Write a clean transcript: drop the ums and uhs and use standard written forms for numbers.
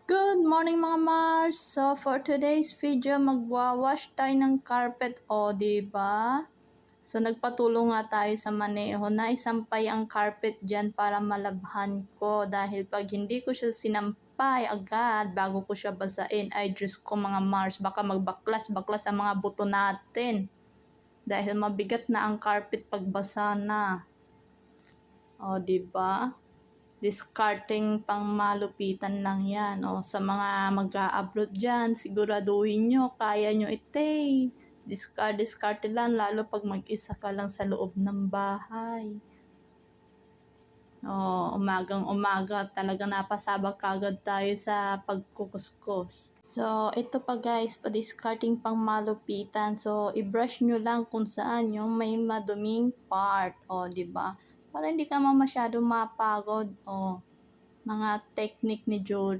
Good morning mga Mars! So for today's video, magwawash tayo ng carpet o diba? So nagpatulong nga tayo sa maneho na isampay ang carpet dyan para malabhan ko dahil pag hindi ko siya sinampay agad bago ko siya basain, ay Diyos ko mga Mars, baka magbaklas-baklas ang mga buto natin dahil mabigat na ang carpet pagbasa na. O diba? Discarding pang malupitan lang yan. O, sa mga mag-a-upload dyan, siguraduhin nyo, kaya nyo ite. Discard lang, lalo pag mag-isa ka lang sa loob ng bahay. O, umagang-umaga, talagang napasabak kagad tayo sa pagkukuskus. So, ito pa guys, pa-discarding pang malupitan. So, i-brush nyo lang kung saan yung may maduming part. O, diba? Para hindi ka masyado mapagod. O, mga technique ni Jory.